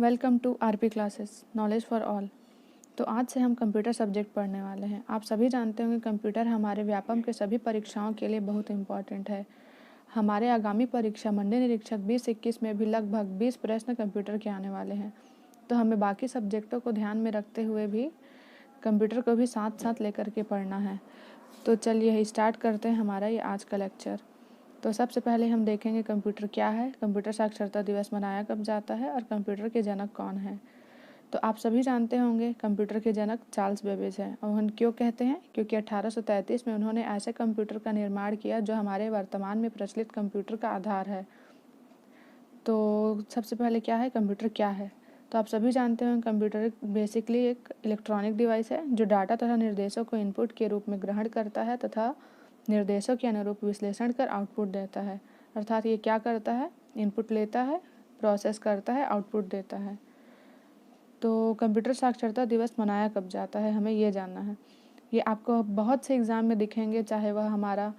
Welcome to RP classes knowledge for all. तो आज से हम कंप्यूटर सब्जेक्ट पढ़ने वाले हैं। आप सभी जानते होंगे कंप्यूटर हमारे व्यापम के सभी परीक्षाओं के लिए बहुत इम्पॉर्टेंट है। हमारे आगामी परीक्षा मंडल निरीक्षक 2021 में भी लगभग 20 प्रश्न कंप्यूटर के आने वाले हैं। तो हमें बाकी सब्जेक्टों को ध्यान में रखते हुए भी कंप्यूटर को भी साथ साथ लेकर के पढ़ना है। तो चलिए स्टार्ट करते हैं हमारा ये आज का लेक्चर। तो सबसे पहले हम देखेंगे कंप्यूटर क्या है, कंप्यूटर साक्षरता दिवस मनाया कब जाता है और कंप्यूटर के जनक कौन है। तो आप सभी जानते होंगे कंप्यूटर के जनक चार्ल्स बेबेज हैं। और उन्हें क्यों कहते हैं? क्योंकि 1833 में उन्होंने ऐसे कंप्यूटर का निर्माण किया जो हमारे वर्तमान में प्रचलित कंप्यूटर का आधार है। तो सबसे पहले क्या है, कंप्यूटर क्या है? तो आप सभी जानते हैं कंप्यूटर बेसिकली एक इलेक्ट्रॉनिक डिवाइस है जो डाटा तथा निर्देशों को इनपुट के रूप में ग्रहण करता है तथा निर्देशों के अनुरूप विश्लेषण कर आउटपुट देता है। अर्थात ये क्या करता है? इनपुट लेता है, प्रोसेस करता है, आउटपुट देता है। तो कंप्यूटर साक्षरता दिवस मनाया कब जाता है, हमें ये जानना है। ये आपको बहुत से एग्ज़ाम में दिखेंगे, चाहे वह हमारा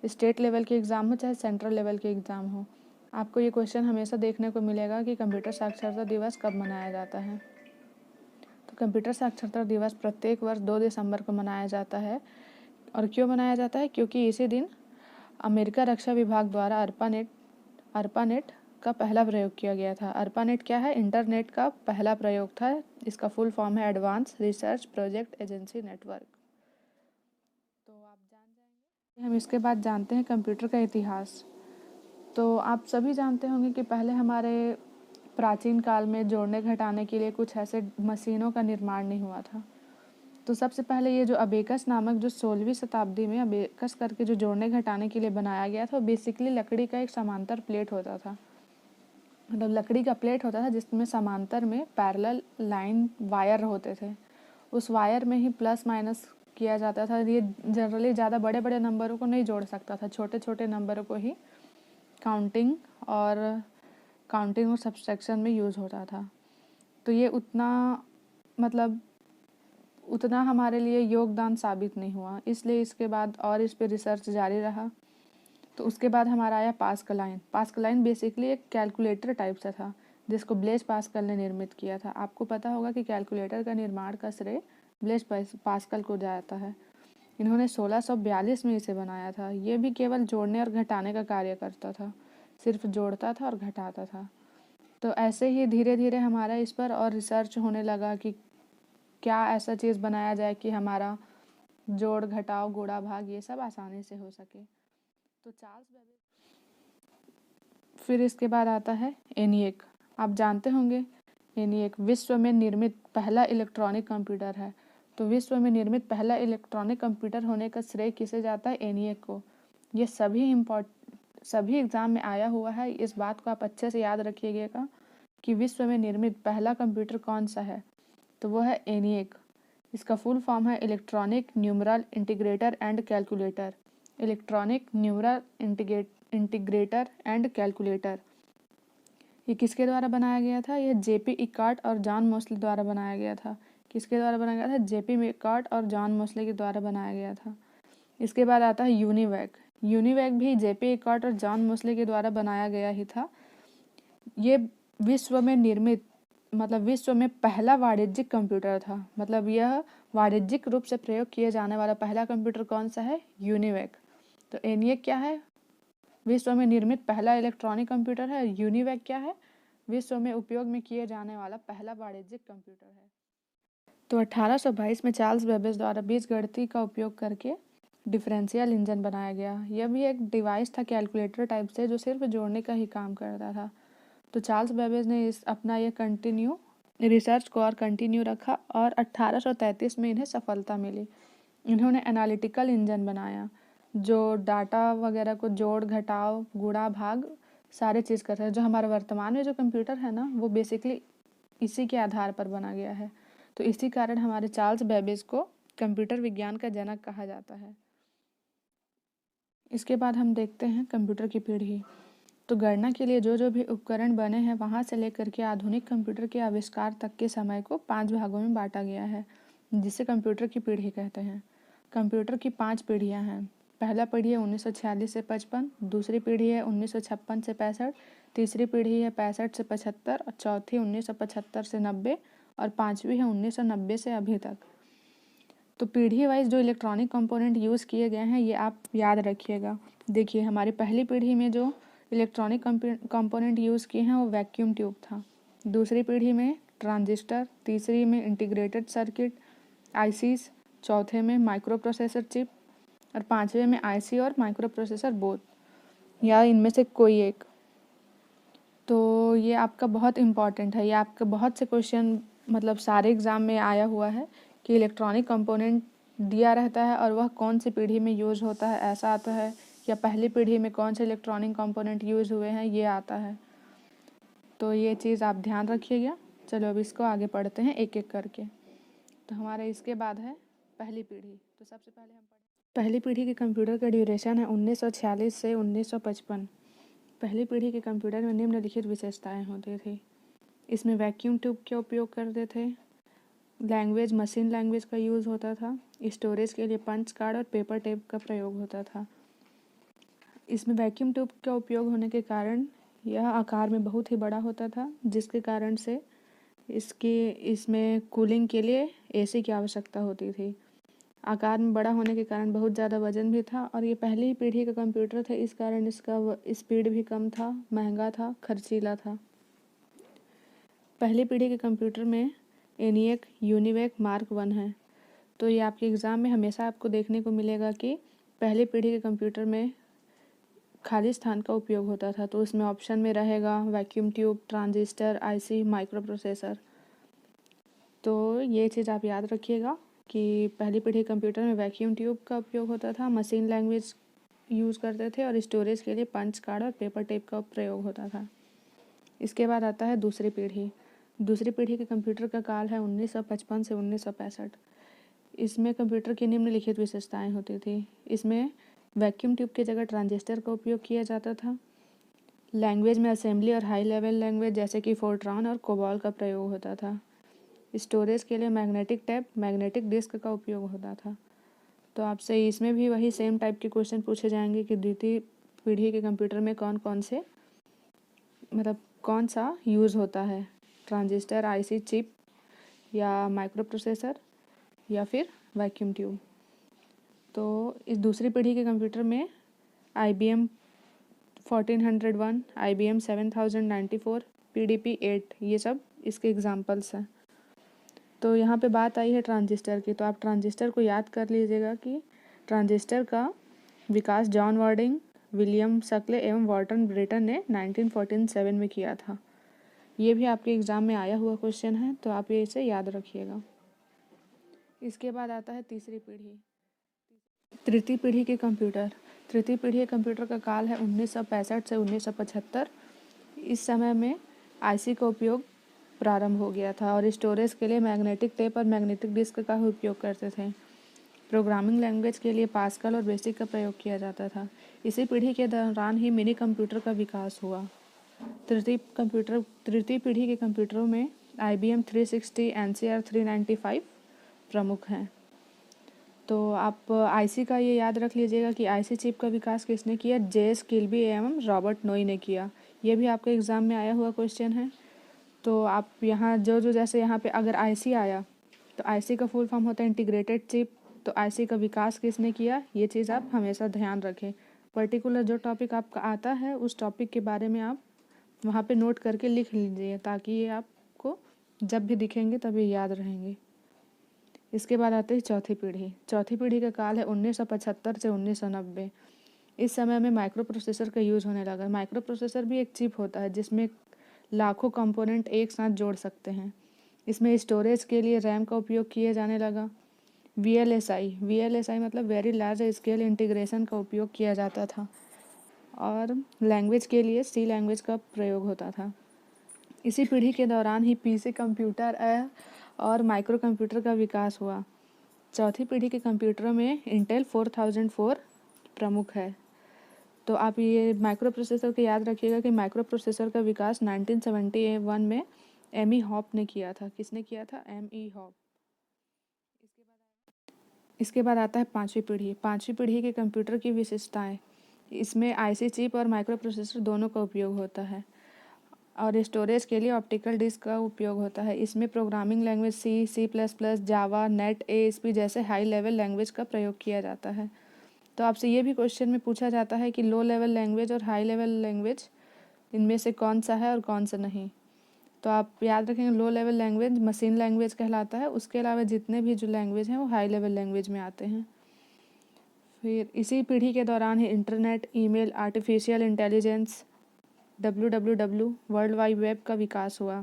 स्टेट लेवल के एग्ज़ाम हो चाहे सेंट्रल लेवल के एग्ज़ाम हो। आपको ये क्वेश्चन हमेशा देखने को मिलेगा कि कंप्यूटर साक्षरता दिवस कब मनाया जाता है। तो कंप्यूटर साक्षरता दिवस प्रत्येक वर्ष 2 दिसंबर को मनाया जाता है। और क्यों मनाया जाता है? क्योंकि इसी दिन अमेरिका रक्षा विभाग द्वारा अर्पानेट का पहला प्रयोग किया गया था। अर्पानेट क्या है? इंटरनेट का पहला प्रयोग था। इसका फुल फॉर्म है advance research project agency network. तो आप जान जाएंगे। हम इसके बाद जानते हैं कंप्यूटर का इतिहास। तो आप सभी जानते होंगे कि पहले हमारे प्राचीन काल में जोड़ने घटाने के लिए कुछ ऐसे मशीनों का निर्माण नहीं हुआ था। तो सबसे पहले ये जो अबेकस नामक जो 16वीं शताब्दी में अबेकस करके जो जोड़ने घटाने के लिए बनाया गया था, वो बेसिकली लकड़ी का एक समांतर प्लेट होता था। मतलब लकड़ी का प्लेट होता था जिसमें समांतर में पैरेलल लाइन वायर होते थे। उस वायर में ही प्लस माइनस किया जाता था। ये जनरली ज़्यादा बड़े बड़े नंबरों को नहीं जोड़ सकता था, छोटे छोटे नंबरों को ही काउंटिंग और सब्सट्रैक्शन में यूज़ होता था। तो ये उतना हमारे लिए योगदान साबित नहीं हुआ, इसलिए इसके बाद और इस पे रिसर्च जारी रहा। तो उसके बाद हमारा आया pascal line. Pascal line basically एक कैलकुलेटर टाइप से था जिसको ब्लेज पास्कल ने निर्मित किया था। आपको पता होगा कि कैलकुलेटर का निर्माण का श्रेय ब्लेज पास्कल को जाता है। इन्होंने 1642 में इसे बनाया था। ये भी केवल जोड़ने और घटाने का कार्य करता था, सिर्फ जोड़ता था और घटाता था। तो ऐसे ही धीरे धीरे हमारा इस पर और रिसर्च होने लगा कि क्या ऐसा चीज़ बनाया जाए कि हमारा जोड़ घटाव गुणा भाग ये सब आसानी से हो सके। तो चार्ल्स बेबेज। फिर इसके बाद आता है एनिएक। आप जानते होंगे एनिएक विश्व में निर्मित पहला इलेक्ट्रॉनिक कंप्यूटर है। तो विश्व में निर्मित पहला इलेक्ट्रॉनिक कंप्यूटर होने का श्रेय किसे जाता है? एनिएक को। ये सभी एग्ज़ाम में आया हुआ है। इस बात को आप अच्छे से याद रखिएगा कि विश्व में निर्मित पहला कंप्यूटर कौन सा है। तो वो है एनिएक। इसका फुल फॉर्म है electronic numeral integrator and calculator. Electronic numeral integrator and calculator. ये किसके द्वारा बनाया गया था? ये जेपी इकार्ट और जॉन मोस्ले द्वारा बनाया गया था। किसके द्वारा बनाया गया था? जेपी इकार्ट और जॉन मोस्ले के द्वारा बनाया गया था। इसके बाद आता है यूनिवैक। यूनिवैक भी जेपी इकार्ट और जॉन मोस्ले के द्वारा बनाया गया ही था। ये विश्व में पहला वाणिज्यिक कंप्यूटर था। मतलब यह वाणिज्यिक रूप से प्रयोग किए जाने वाला पहला कंप्यूटर कौन सा है? यूनिवैक। तो एनिएक क्या है? विश्व में निर्मित पहला इलेक्ट्रॉनिक कंप्यूटर है। यूनिवैक क्या है? विश्व में उपयोग में किए जाने वाला पहला वाणिज्यिक कंप्यूटर है। तो 1822 में चार्ल्स बेबेज द्वारा बीजगणित का उपयोग करके डिफरेंशियल इंजन बनाया गया। यह भी एक डिवाइस था कैलकुलेटर टाइप से जो सिर्फ जोड़ने का ही काम करता था। तो चार्ल्स बेबेज ने अपना ये रिसर्च को और कंटिन्यू रखा और 1833 में इन्हें सफलता मिली। इन्होंने एनालिटिकल इंजन बनाया जो डाटा वगैरह को जोड़ घटाव गुणा भाग सारे चीज़ करता है। जो हमारे वर्तमान में जो कंप्यूटर है ना, वो बेसिकली इसी के आधार पर बना गया है। तो इसी कारण हमारे चार्ल्स बेबेज को कंप्यूटर विज्ञान का जनक कहा जाता है। इसके बाद हम देखते हैं कंप्यूटर की पीढ़ी। तो गणना के लिए जो भी उपकरण बने हैं वहाँ से लेकर के आधुनिक कंप्यूटर के आविष्कार तक के समय को 5 भागों में बांटा गया है, जिसे कंप्यूटर की पीढ़ी कहते हैं। कंप्यूटर की 5 पीढ़ियाँ हैं। पहला पीढ़ी है 1946 से 55, दूसरी पीढ़ी है 1956 से 65, तीसरी पीढ़ी है 65 से 75 और चौथी 1975 से 90 और पांचवी है 1990 से अभी तक। तो पीढ़ी वाइज जो इलेक्ट्रॉनिक कंपोनेंट यूज़ किए गए हैं ये आप याद रखिएगा। देखिए हमारी पहली पीढ़ी में जो इलेक्ट्रॉनिक कंपोनेंट यूज़ किए हैं वो वैक्यूम ट्यूब था, दूसरी पीढ़ी में ट्रांजिस्टर, तीसरी में इंटीग्रेटेड सर्किट आईसीज, चौथे में माइक्रो प्रोसेसर चिप और पांचवे में आईसी और माइक्रो प्रोसेसर बोथ, या इनमें से कोई एक। तो ये आपका बहुत इम्पॉर्टेंट है, ये आपके बहुत से क्वेश्चन मतलब सारे एग्ज़ाम में आया हुआ है कि इलेक्ट्रॉनिक कंपोनेंट दिया रहता है और वह कौन सी पीढ़ी में यूज़ होता है ऐसा आता है, या पहली पीढ़ी में कौन से इलेक्ट्रॉनिक कंपोनेंट यूज़ हुए हैं ये आता है। तो ये चीज़ आप ध्यान रखिएगा। चलो अब इसको आगे पढ़ते हैं एक एक करके। तो हमारे इसके बाद है पहली पीढ़ी। तो सबसे पहले हम पहली पीढ़ी के कंप्यूटर का ड्यूरेशन है 1946 से 1955। पहली पीढ़ी के कंप्यूटर में निम्नलिखित विशेषताएं होती थी। इसमें वैक्यूम ट्यूब का उपयोग करते थे, लैंग्वेज मशीन लैंग्वेज का यूज़ होता था, स्टोरेज के लिए पंच कार्ड और पेपर टेप का प्रयोग होता था। इसमें वैक्यूम ट्यूब का उपयोग होने के कारण यह आकार में बहुत ही बड़ा होता था, जिसके कारण से इसमें कूलिंग के लिए एसी की आवश्यकता होती थी। आकार में बड़ा होने के कारण बहुत ज़्यादा वजन भी था और ये पहली ही पीढ़ी का कंप्यूटर था, इस कारण इसका स्पीड भी कम था, महंगा था, खर्चीला था। पहली पीढ़ी के कंप्यूटर में एनिएक यूनिवेक मार्क 1 है। तो ये आपके एग्ज़ाम में हमेशा आपको देखने को मिलेगा कि पहली पीढ़ी के कंप्यूटर में खाली स्थान का उपयोग होता था। तो उसमें ऑप्शन में रहेगा vacuum tube, transistor, IC, micro processor. तो ये चीज़ आप याद रखिएगा कि पहली पीढ़ी कंप्यूटर में वैक्यूम ट्यूब का उपयोग होता था, मशीन लैंग्वेज यूज़ करते थे और स्टोरेज के लिए पंच कार्ड और पेपर टेप का प्रयोग होता था। इसके बाद आता है दूसरी पीढ़ी। दूसरी पीढ़ी के कंप्यूटर का काल है 1955 से 1965। इसमें कंप्यूटर की निम्नलिखित विशेषताएं होती थी। इसमें वैक्यूम ट्यूब की जगह ट्रांजिस्टर का उपयोग किया जाता था। लैंग्वेज में असेंबली और हाई लेवल लैंग्वेज जैसे कि फोर्ट्रान और कोबॉल का प्रयोग होता था। स्टोरेज के लिए मैग्नेटिक टेप, मैग्नेटिक डिस्क का उपयोग होता था। तो आपसे इसमें भी वही सेम टाइप के क्वेश्चन पूछे जाएंगे कि द्वितीय पीढ़ी के कंप्यूटर में कौन कौन से मतलब कौन सा यूज़ होता है, ट्रांजिस्टर, आईसी चिप या माइक्रो प्रोसेसर या फिर वैक्यूम ट्यूब। तो इस दूसरी पीढ़ी के कंप्यूटर में IBM 1401, IBM 7094, PDP-8 ये सब इसके एग्जाम्पल्स हैं। तो यहाँ पे बात आई है ट्रांजिस्टर की, तो आप ट्रांजिस्टर को याद कर लीजिएगा कि ट्रांजिस्टर का विकास जॉन वार्डिंग, विलियम शकले एवं वॉर्टन ब्रेटन ने 1947 में किया था। ये भी आपके एग्ज़ाम में आया हुआ क्वेश्चन है, तो आप ये इसे याद रखिएगा। इसके बाद आता है तीसरी पीढ़ी। तृतीय पीढ़ी के कंप्यूटर। तृतीय पीढ़ी के कंप्यूटर का काल है 1965 से 1975। इस समय में आईसी का उपयोग प्रारंभ हो गया था और स्टोरेज के लिए मैग्नेटिक टेप और मैग्नेटिक डिस्क का उपयोग करते थे। प्रोग्रामिंग लैंग्वेज के लिए पास्कल और बेसिक का प्रयोग किया जाता था। इसी पीढ़ी के दौरान ही मिनी कंप्यूटर का विकास हुआ। तृतीय पीढ़ी के कंप्यूटरों में IBM 360, NCR 395 प्रमुख हैं। तो आप आईसी का ये याद रख लीजिएगा कि आईसी चिप का विकास किसने किया, JS किल्बी एवं रॉबर्ट नोई ने किया। ये भी आपके एग्ज़ाम में आया हुआ क्वेश्चन है। तो आप यहाँ जो जैसे यहाँ पे अगर आईसी आया तो आईसी का फुल फॉर्म होता है इंटीग्रेटेड चिप। तो आईसी का विकास किसने किया, ये चीज़ आप हमेशा ध्यान रखें। पर्टिकुलर जो टॉपिक आपका आता है उस टॉपिक के बारे में आप वहाँ पे नोट करके लिख लीजिए, ताकि ये आपको जब भी दिखेंगे तभी याद रहेंगे। इसके बाद आते हैं चौथी पीढ़ी। चौथी पीढ़ी का काल है 1975 से 1990। इस समय में माइक्रो प्रोसेसर का यूज़ होने लगा। माइक्रो प्रोसेसर भी एक चिप होता है जिसमें लाखों कंपोनेंट एक साथ जोड़ सकते हैं। इसमें स्टोरेज के लिए रैम का उपयोग किया जाने लगा। VLSI मतलब वेरी लार्ज स्केल इंटीग्रेशन का उपयोग किया जाता था और लैंग्वेज के लिए C लैंग्वेज का प्रयोग होता था। इसी पीढ़ी के दौरान ही PC कंप्यूटर और माइक्रो कंप्यूटर का विकास हुआ। चौथी पीढ़ी के कंप्यूटरों में इंटेल 4004 प्रमुख है। तो आप ये माइक्रो प्रोसेसर को याद रखिएगा कि माइक्रो प्रोसेसर का विकास 1971 में एमी हॉप ने किया था। किसने किया था, एम ई हॉप। इसके बाद आता है पाँचवीं पीढ़ी। पाँचवीं पीढ़ी के कंप्यूटर की विशेषताएं, इसमें आईसी चिप और माइक्रो प्रोसेसर दोनों का उपयोग होता है और स्टोरेज के लिए ऑप्टिकल डिस्क का उपयोग होता है। इसमें प्रोग्रामिंग लैंग्वेज C++, जावा, नेट, ASP जैसे हाई लेवल लैंग्वेज का प्रयोग किया जाता है। तो आपसे ये भी क्वेश्चन में पूछा जाता है कि लो लेवल लैंग्वेज और हाई लेवल लैंग्वेज इनमें से कौन सा है और कौन सा नहीं। तो आप याद रखेंगे, low level language machine language कहलाता है। उसके अलावा जितने भी जो लैंग्वेज हैं वो हाई लेवल लैंग्वेज में आते हैं। फिर इसी पीढ़ी के दौरान ही internet, email, artificial intelligence, WWW world wide web का विकास हुआ।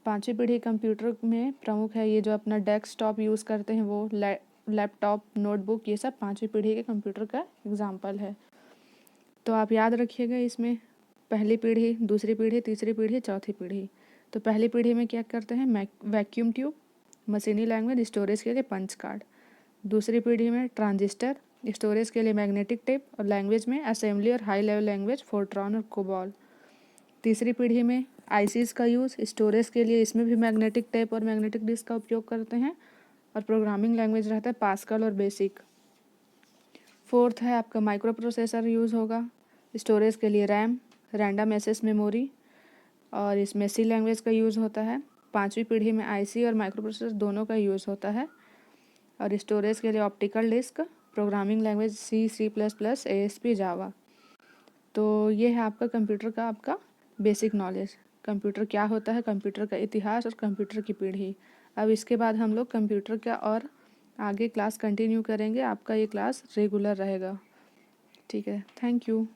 पाँचवीं पीढ़ी कंप्यूटर में प्रमुख है ये जो अपना डेस्कटॉप यूज़ करते हैं वो, लैपटॉप, नोटबुक, ये सब पाँचवीं पीढ़ी के कंप्यूटर का एग्जाम्पल है। तो आप याद रखिएगा, इसमें पहली पीढ़ी, दूसरी पीढ़ी, तीसरी पीढ़ी, चौथी पीढ़ी। तो पहली पीढ़ी में क्या करते हैं, वैक्यूम ट्यूब, मशीनी लैंग्वेज, स्टोरेज के लिए पंच कार्ड। दूसरी पीढ़ी में ट्रांजिस्टर, स्टोरेज के लिए मैग्नेटिक टेप, और लैंग्वेज में असेंबली और हाई लेवल लैंग्वेज फोर्ट्रॉन और कोबॉल। तीसरी पीढ़ी में आईसीज का यूज़, स्टोरेज के लिए इसमें भी मैग्नेटिक टेप और मैग्नेटिक डिस्क का उपयोग करते हैं, और प्रोग्रामिंग लैंग्वेज रहता है पास्कल और बेसिक। फोर्थ है आपका माइक्रो प्रोसेसर यूज़ होगा, स्टोरेज के लिए रैम, रैंडम एक्सेस मेमोरी, और इसमें सी लैंग्वेज का यूज़ होता है। पाँचवीं पीढ़ी में आईसी और माइक्रो प्रोसेसर दोनों का यूज़ होता है, और स्टोरेज के लिए optical disk, programming language C++, ASP, Java. तो ये है आपका कंप्यूटर का आपका बेसिक नॉलेज। कंप्यूटर क्या होता है, कंप्यूटर का इतिहास और कंप्यूटर की पीढ़ी। अब इसके बाद हम लोग कंप्यूटर का और आगे क्लास कंटिन्यू करेंगे। आपका ये क्लास रेगुलर रहेगा। ठीक है, थैंक यू।